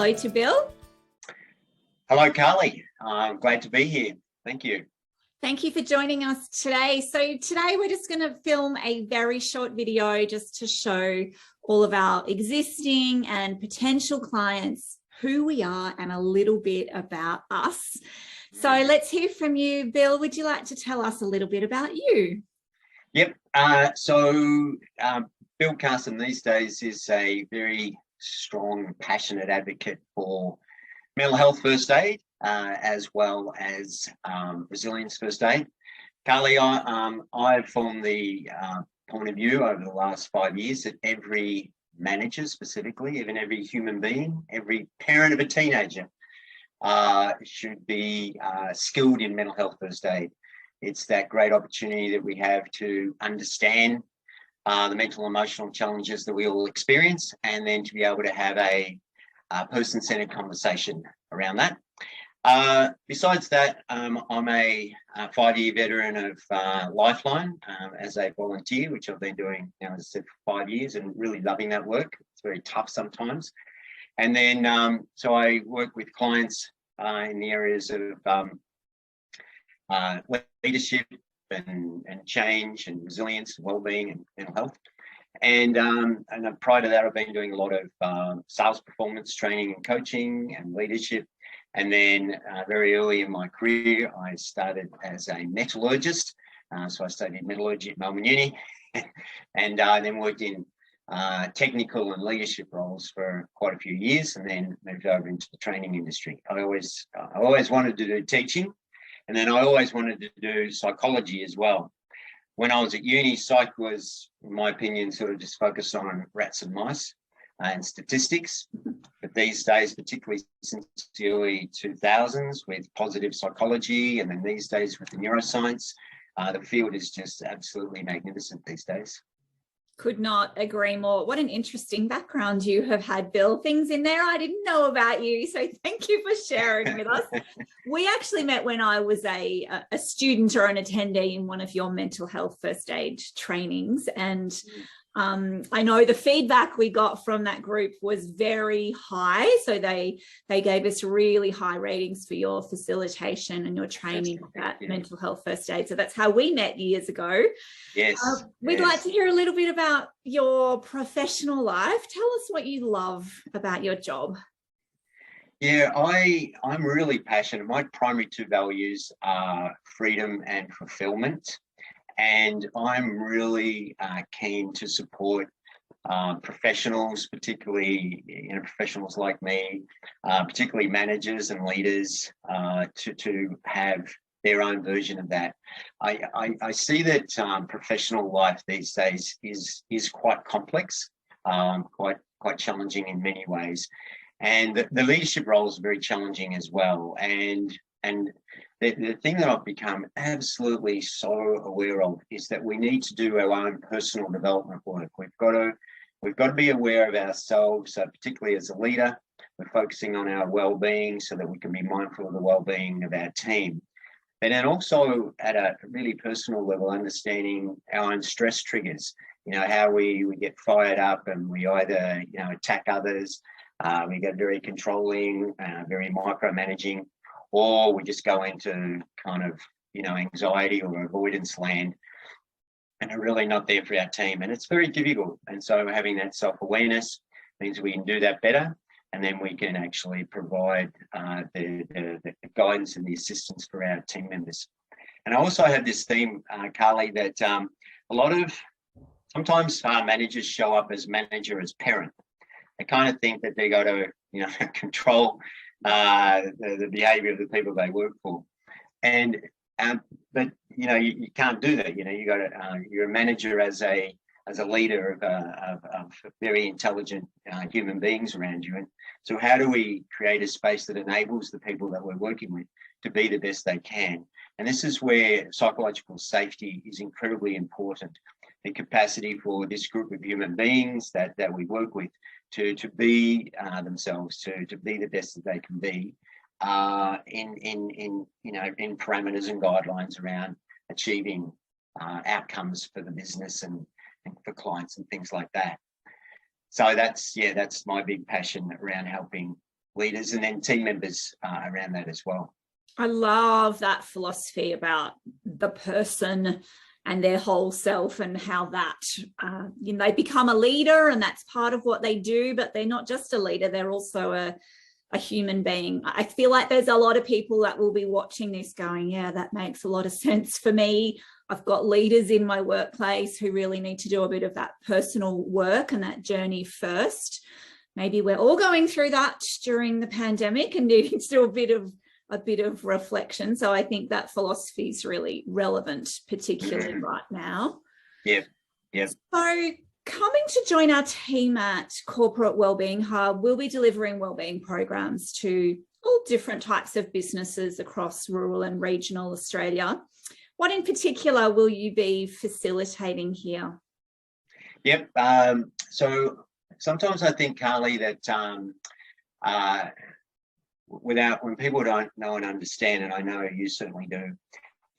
hello to Bill. Hello, Carly. I'm glad to be here. Thank you. Thank you for joining us today. So today we're just going to film a very short video just to show all of our existing and potential clients who we are and a little bit about us. So let's hear from you, Bill. Would you like to tell us a little bit about you? Yep. Bill Carson these days is a very strong, passionate advocate for mental health first aid, as well as resilience first aid. Carly, I've formed the point of view over the last 5 years that every manager, specifically, even every human being, every parent of a teenager, should be skilled in mental health first aid. It's that great opportunity that we have to understand the mental and emotional challenges that we all experience, and then to be able to have a person-centered conversation around that. Besides that, I'm a 5-year veteran of Lifeline as a volunteer, which I've been doing now, as I said, for 5 years, and really loving that work. It's very tough sometimes. And then, so I work with clients in the areas of leadership and change and resilience, wellbeing and mental health. And prior to that, I've been doing a lot of sales performance training and coaching and leadership. And then very early in my career, I started as a metallurgist. So I studied metallurgy at Melbourne Uni, and then worked in technical and leadership roles for quite a few years, and then moved over into the training industry. I always wanted to do teaching, and then I always wanted to do psychology as well. When I was at uni, psych was, in my opinion, sort of just focused on rats and mice and statistics. But these days, particularly since the early 2000s, with positive psychology, and then these days with the neuroscience, the field is just absolutely magnificent these days. Could not agree more. What an interesting background you have had, Bill. Things in there I didn't know about you. So thank you for sharing with us. We actually met when I was a student or an attendee in one of your mental health first aid trainings. And I know the feedback we got from that group was very high. So they gave us really high ratings for your facilitation and your training at mental health first aid. So that's how we met years ago. Yes. We'd like to hear a little bit about your professional life. Tell us what you love about your job. Yeah, I'm really passionate. My primary two values are freedom and fulfillment. And I'm really keen to support professionals, particularly professionals like me, particularly managers and leaders, to have their own version of that. I see that professional life these days is quite complex, quite challenging in many ways, and the leadership roles are very challenging as well. And the thing that I've become absolutely so aware of is that we need to do our own personal development work. We've got to be aware of ourselves, particularly as a leader. We're focusing on our well-being so that we can be mindful of the well-being of our team. And then also at a really personal level, understanding our own stress triggers, how we get fired up and we either, attack others, we get very controlling, very micromanaging, or we just go into kind of, anxiety or avoidance land and are really not there for our team. And it's very difficult. And so having that self-awareness means we can do that better. And then we can actually provide the guidance and the assistance for our team members. And I also have this theme, Carly, that sometimes managers show up as manager as parent. They kind of think that they got to, control the behaviour of the people they work for, but you can't do that. You got to you're a manager as a leader of very intelligent human beings around you. And so how do we create a space that enables the people that we're working with to be the best they can? And this is where psychological safety is incredibly important. The capacity for this group of human beings that we work with to be themselves, to be the best that they can be in parameters and guidelines around achieving outcomes for the business and for clients and things like that. So that's my big passion around helping leaders, and then team members around that as well. I love that philosophy about the person and their whole self, and how that they become a leader, and that's part of what they do, but they're not just a leader, they're also a human being. I feel like there's a lot of people that will be watching this going, yeah, that makes a lot of sense for me. I've got leaders in my workplace who really need to do a bit of that personal work and that journey first. Maybe we're all going through that during the pandemic and needing to do a bit of reflection. So I think that philosophy is really relevant, particularly right now. Yeah. So coming to join our team at Corporate Wellbeing Hub, we'll be delivering wellbeing programs to all different types of businesses across rural and regional Australia. What in particular will you be facilitating here? Yep. So sometimes I think, Carly, that when people don't know and understand, and I know you certainly do,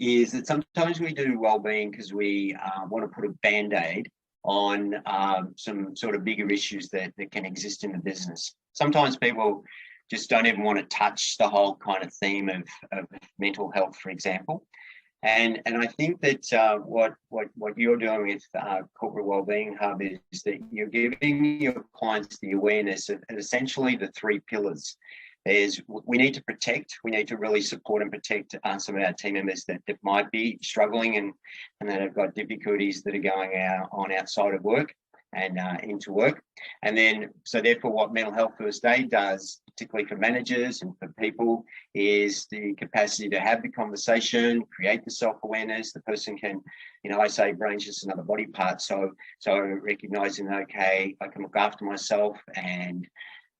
is that sometimes we do wellbeing because we want to put a band-aid on some sort of bigger issues that can exist in the business. Sometimes people just don't even want to touch the whole kind of theme of mental health, for example. And I think that what you're doing with Corporate Wellbeing Hub is that you're giving your clients the awareness of essentially the three pillars. We need to protect, we need to really support and protect some of our team members that might be struggling and that have got difficulties that are going on outside of work and into work. And then, so therefore what Mental Health First Aid does, particularly for managers and for people, is the capacity to have the conversation, create the self-awareness. The person can, I say brain's just another body part. So recognizing, okay, I can look after myself and,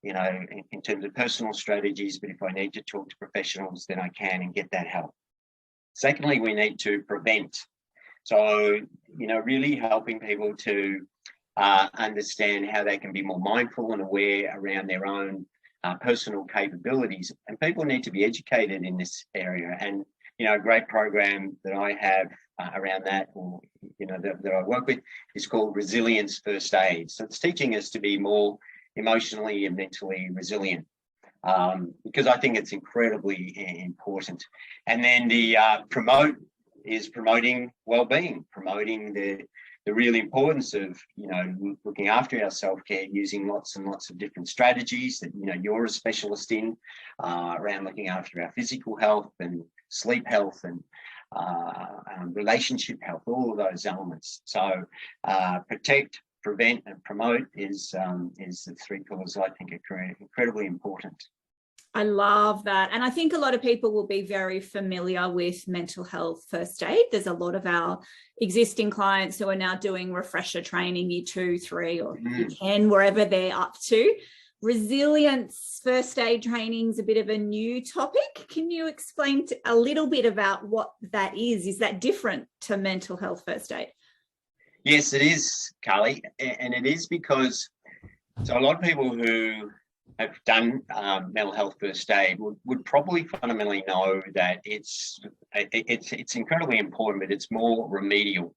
in terms of personal strategies, but if I need to talk to professionals, then I can and get that help. Secondly, we need to prevent. So, really helping people to understand how they can be more mindful and aware around their own personal capabilities. And people need to be educated in this area. And, a great program that I have around that, or, that I work with, is called Resilience First Aid. So it's teaching us to be more emotionally and mentally resilient, because I think it's incredibly important. And then the promoting well-being, promoting the real importance of, looking after our self-care using lots and lots of different strategies that, you're a specialist in, around looking after our physical health and sleep health and relationship health, all of those elements. So protect, prevent and promote is the three pillars I think are incredibly important. I love that. And I think a lot of people will be very familiar with mental health first aid. There's a lot of our existing clients who are now doing refresher training, year 2, 3, or year 10, wherever they're up to. Resilience first aid training is a bit of a new topic. Can you explain a little bit about what that is? Is that different to mental health first aid? Yes, it is, Carly, and it is because a lot of people who have done mental health first aid would probably fundamentally know that it's incredibly important, but it's more remedial.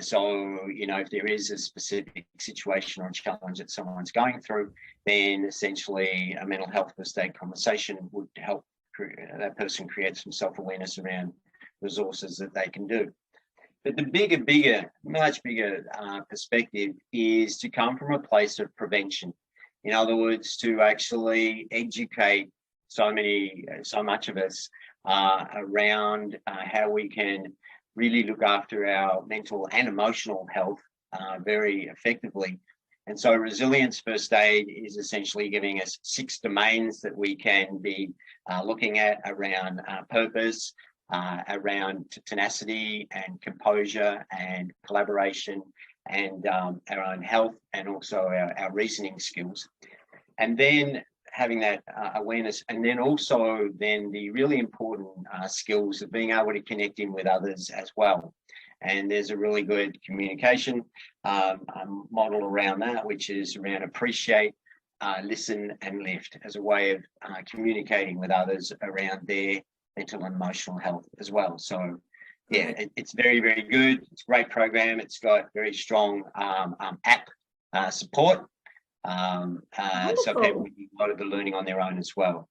So, if there is a specific situation or challenge that someone's going through, then essentially a mental health first aid conversation would help that person create some self-awareness around resources that they can do. But the much bigger perspective is to come from a place of prevention. In other words, to actually educate so much of us around how we can really look after our mental and emotional health very effectively. And so Resilience First Aid is essentially giving us 6 domains that we can be looking at around purpose, around tenacity and composure and collaboration and our own health, and also our reasoning skills. And then having that awareness, and then also then the really important skills of being able to connect in with others as well. And there's a really good communication model around that, which is around appreciate, listen and lift, as a way of communicating with others around their mental and emotional health as well. So yeah, it's very, very good. It's a great program. It's got very strong app support. So people can do a lot of the learning on their own as well.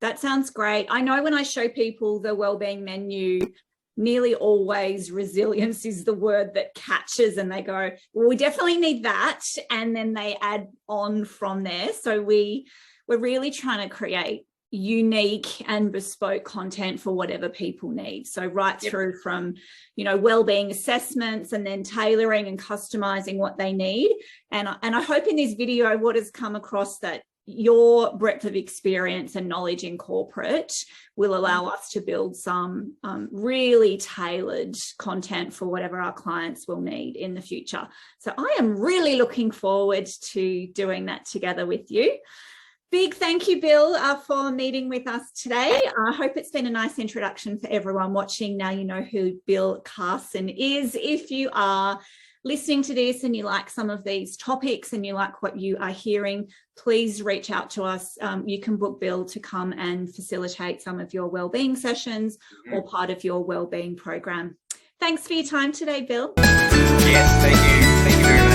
That sounds great. I know when I show people the wellbeing menu, nearly always resilience is the word that catches, and they go, well, we definitely need that. And then they add on from there. So we're really trying to create unique and bespoke content for whatever people need. So right through from, wellbeing assessments, and then tailoring and customizing what they need. And I hope in this video, what has come across, that your breadth of experience and knowledge in corporate will allow us to build some really tailored content for whatever our clients will need in the future. So I am really looking forward to doing that together with you. Big thank you, Bill, for meeting with us today. I hope it's been a nice introduction for everyone watching. Now you know who Bill Carson is. If you are listening to this and you like some of these topics and you like what you are hearing, please reach out to us. You can book Bill to come and facilitate some of your wellbeing sessions or part of your wellbeing program. Thanks for your time today, Bill. Yes, thank you. Thank you very much.